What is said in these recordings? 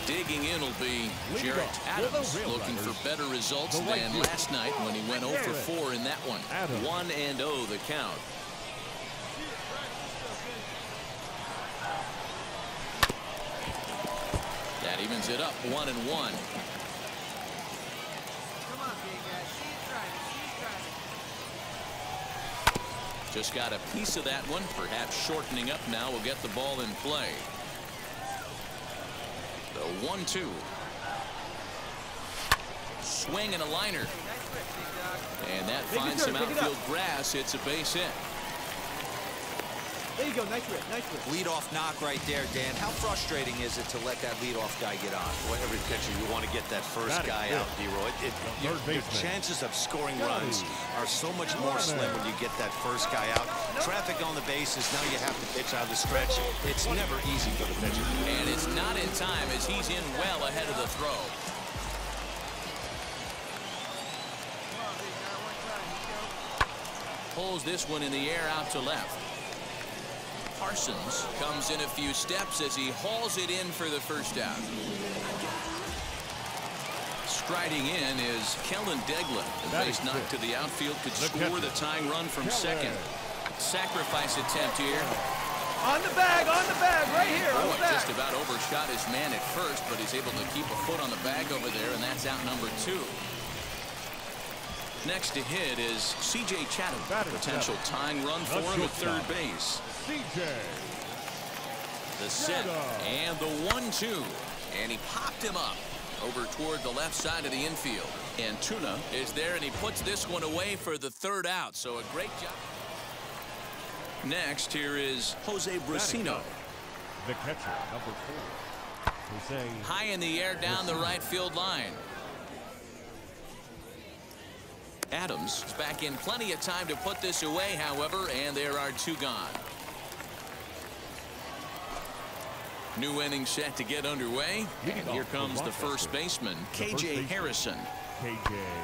Digging in will be Jarrett Adams, looking for better results than last night when he went 0 for 4 in that one. 1-0 the count. That evens it up 1-1. Just got a piece of that one, perhaps shortening up now. Will get the ball in play. The 1-2. Swing and a liner. And that finds some outfield grass. It's a base hit. There you go. Nice rip. Nice rip. Leadoff knock right there, Dan. How frustrating is it to let that leadoff guy get on? Well, every pitcher, you want to get that first guy out, D-Roy. Your chances of scoring runs are so much more slim when you get that first guy out. Traffic on the bases, now you have to pitch out of the stretch. It's never easy for the pitcher. And it's not in time as he's in well ahead of the throw. Pulls this one in the air out to left. Parsons comes in a few steps as he hauls it in for the first out. Striding in is Kellen Degla. The base knock to the outfield could score the tying run from second. Sacrifice attempt here. On the bag, right here. On the bag. Just about overshot his man at first, but he's able to keep a foot on the bag over there, and that's out number 2. Next to hit is C.J. Chatham. Potential tying run for him at third base. The set and the 1-2. And he popped him up over toward the left side of the infield. And Tuna is there, and he puts this one away for the third out. So a great job. Next, here is Jose Brusino. The catcher, number 4. Jose. High in the air down the right field line. Adams is back in plenty of time to put this away, however, and there are 2 gone. New inning set to get underway. And here comes the first baseman, K.J. Harrison.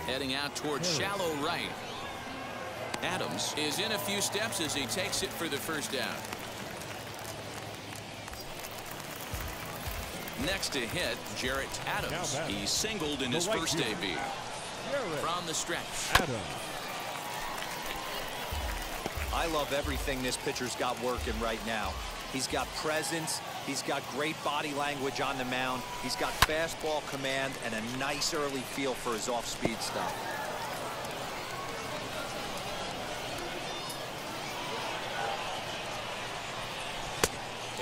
Heading out toward shallow right. Adams is in a few steps as he takes it for the first down. Next to hit, Jarrett Adams. He singled in his first debut. From the stretch. I love everything this pitcher's got working right now. He's got presence. He's got great body language on the mound. He's got fastball command and a nice early feel for his off-speed stuff.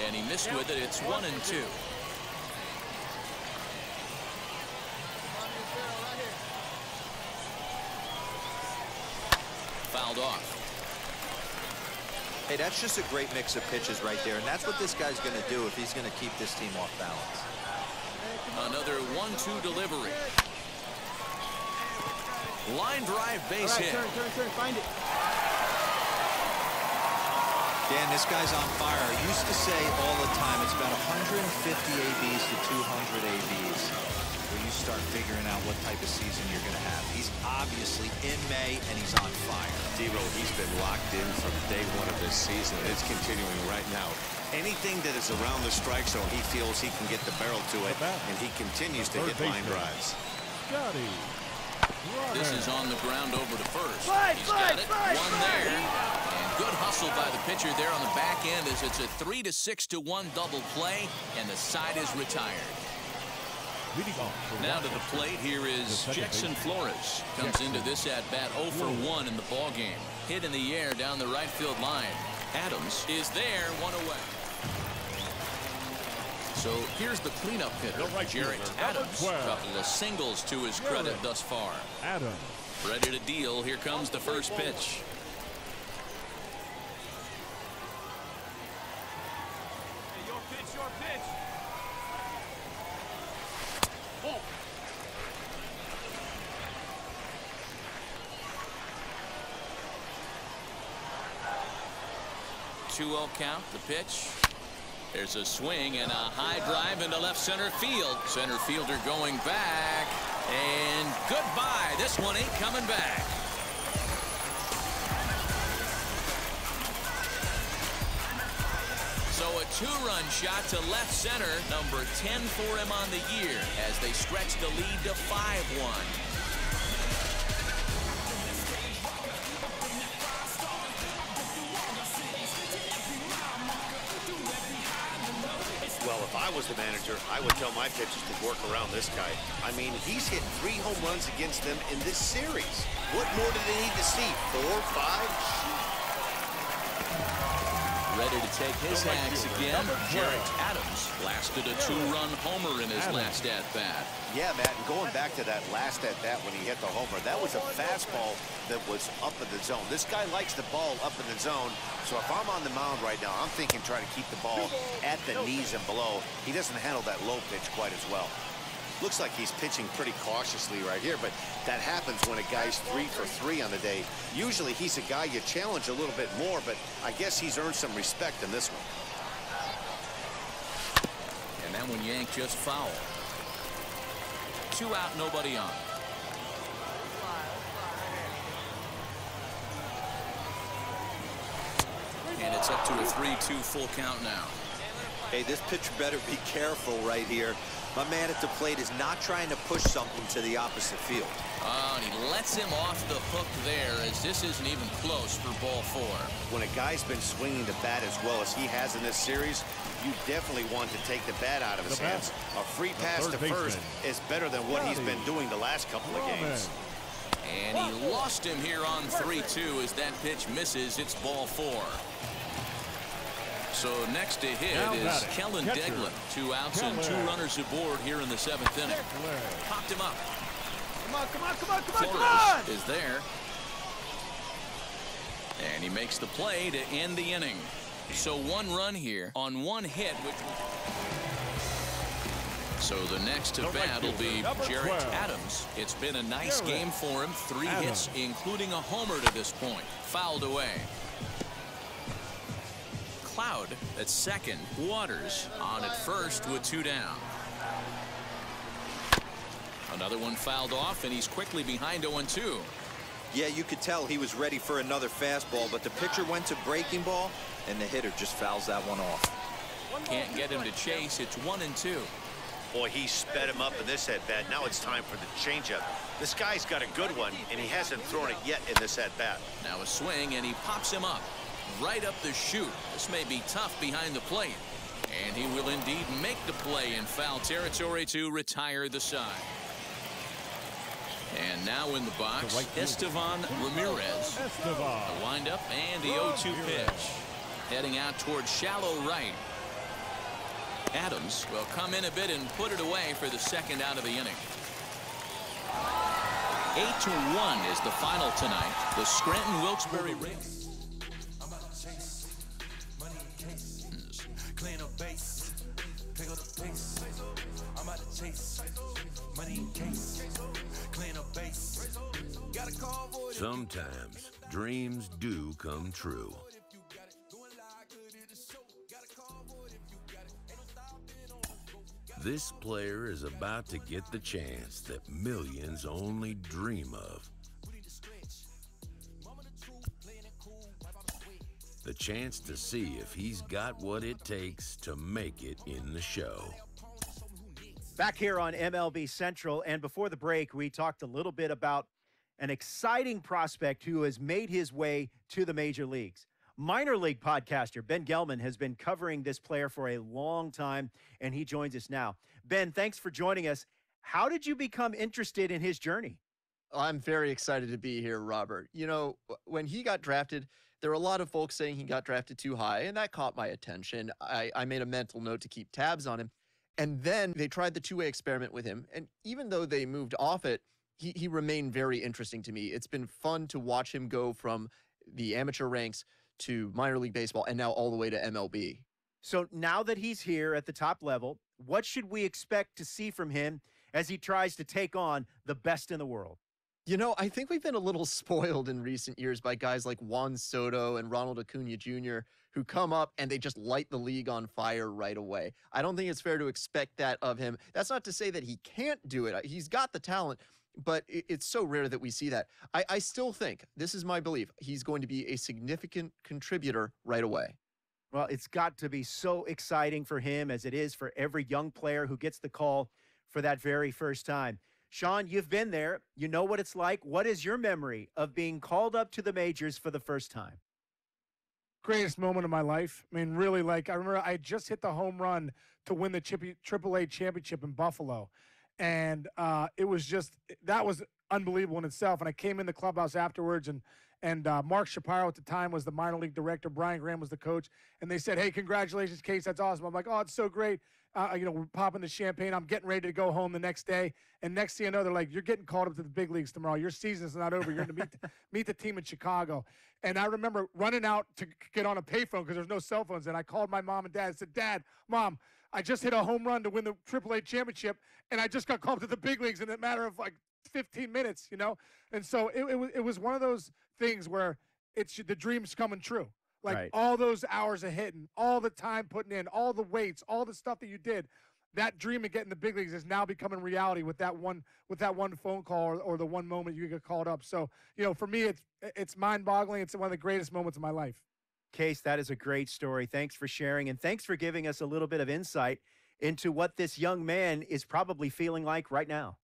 And he missed with it. It's 1-2. Fouled off. Hey, that's just a great mix of pitches right there, and that's what this guy's going to do if he's going to keep this team off balance. Another 1-2 delivery. Line drive base hit. Turn, find it. Dan, this guy's on fire. I used to say all the time it's about 150 ABs to 200 ABs. When you start figuring out what type of season you're going to have. He's obviously in May, and he's on fire. D-Row, he's been locked in from day 1 of this season. It's continuing right now. Anything that is around the strike zone, he feels he can get the barrel to it, and he continues to hit line drives. This is on the ground over to first. He's got it. One there. And good hustle by the pitcher there on the back end as it's a 3-6-1 double play, and the side is retired. Now to the plate, here is Jackson Flores. Comes into this at-bat 0 for 1 in the ballgame. Hit in the air down the right field line. Adams is there, 1 away. So here's the cleanup hitter, Jarrett Adams. Couple of singles to his credit thus far. Ready to deal. Here comes the first pitch. Your pitch. 2-0 count, the pitch. There's a swing and a high drive into left center field. Center fielder going back. And goodbye. This one ain't coming back. So a two-run shot to left center. Number 10 for him on the year as they stretch the lead to 5-1. Well, if I was the manager, I would tell my pitchers to work around this guy. I mean, he's hit 3 home runs against them in this series. What more do they need to see? 4, 5? Ready to take his axe again. Jarrett Adams blasted a 2-run homer in his last at-bat. Yeah, Matt, and going back to that last at-bat when he hit the homer, that was a fastball that was up in the zone. This guy likes the ball up in the zone, so if I'm on the mound right now, I'm thinking try to keep the ball at the knees and below. He doesn't handle that low pitch quite as well. Looks like he's pitching pretty cautiously right here, but that happens when a guy's 3 for 3 on the day. Usually he's a guy you challenge a little bit more, but I guess he's earned some respect in this one. And that one yanked just foul. 2 out, nobody on. And it's up to a 3-2 full count now. Hey, this pitcher better be careful right here. My man at the plate is not trying to push something to the opposite field. Oh, and he lets him off the hook there as this isn't even close for ball 4. When a guy's been swinging the bat as well as he has in this series, you definitely want to take the bat out of his hands. A free pass to first is better than what he's been doing the last couple of games. And he lost him here on 3-2 as that pitch misses. It's ball 4. So next to hit is Kellen Deglin. 2 outs and 2 runners aboard here in the 7th inning. Popped him up. Come on, come on, come on, come on, come Flores on! is there. And he makes the play to end the inning. So 1 run here on 1 hit. So the next to bat will be Jarrett Adams. It's been a nice game for him. 3 hits, including a homer to this point. Fouled away. Cloud at second. Waters on at first with 2 down. Another one fouled off, and he's quickly behind 0-2. Yeah, you could tell he was ready for another fastball, but the pitcher went to breaking ball, and the hitter just fouls that one off. Can't get him to chase. It's 1-2. Boy, he sped him up in this at-bat. Now it's time for the changeup. This guy's got a good one, and he hasn't thrown it yet in this at-bat. Now a swing, and he pops him up. Right up the chute. This may be tough behind the plate. And he will indeed make the play in foul territory to retire the side. And now in the box, Estevan Ramirez. The windup and the 0-2 pitch. Heading out towards shallow right. Adams will come in a bit and put it away for the 2nd out of the inning. 8-1 is the final tonight. The Scranton Wilkes-Barre Rays. Sometimes dreams do come true. This player is about to get the chance that millions only dream of. The chance to see if he's got what it takes to make it in the show. Back here on MLB Central, and before the break, we talked a little bit about an exciting prospect who has made his way to the major leagues. Minor league podcaster Ben Gelman has been covering this player for a long time, and he joins us now. Ben, thanks for joining us. How did you become interested in his journey? I'm very excited to be here, Robert. You know, when he got drafted, there were a lot of folks saying he got drafted too high, and that caught my attention. I made a mental note to keep tabs on him. And then they tried the two-way experiment with him. And even though they moved off it, he remained very interesting to me. It's been fun to watch him go from the amateur ranks to minor league baseball and now all the way to MLB. So now that he's here at the top level, what should we expect to see from him as he tries to take on the best in the world? You know, I think we've been a little spoiled in recent years by guys like Juan Soto and Ronald Acuna Jr., who come up and they just light the league on fire right away. I don't think it's fair to expect that of him. That's not to say that he can't do it. He's got the talent, but it's so rare that we see that. I still think, this is my belief, he's going to be a significant contributor right away. Well, it's got to be so exciting for him as it is for every young player who gets the call for that very first time. Sean, you've been there. You know what it's like. What is your memory of being called up to the majors for the first time? Greatest moment of my life. I mean, really, like, I remember I just hit the home run to win the AAA championship in Buffalo. And it was just, that was unbelievable in itself. And I came in the clubhouse afterwards, and Mark Shapiro at the time was the minor league director. Brian Graham was the coach. And they said, hey, congratulations, Case. That's awesome. I'm like, oh, it's so great. We're popping the champagne. I'm getting ready to go home the next day. And next thing you know, they're like, you're getting called up to the big leagues tomorrow. Your season's not over. You're going to meet the team in Chicago. And I remember running out to get on a payphone because there's no cell phones. And I called my mom and dad and said, Dad, Mom, I just hit a home run to win the AAA championship, and I just got called up to the big leagues in a matter of like 15 minutes, And so it was one of those things where the dream's coming true. Like right. All those hours of hitting, all the time putting in, all the weights, all the stuff that you did, that dream of getting the big leagues is now becoming reality with that one phone call or the one moment you get called up. So, for me, it's mind-boggling. It's one of the greatest moments of my life. Case, that is a great story. Thanks for sharing, and thanks for giving us a little bit of insight into what this young man is probably feeling like right now.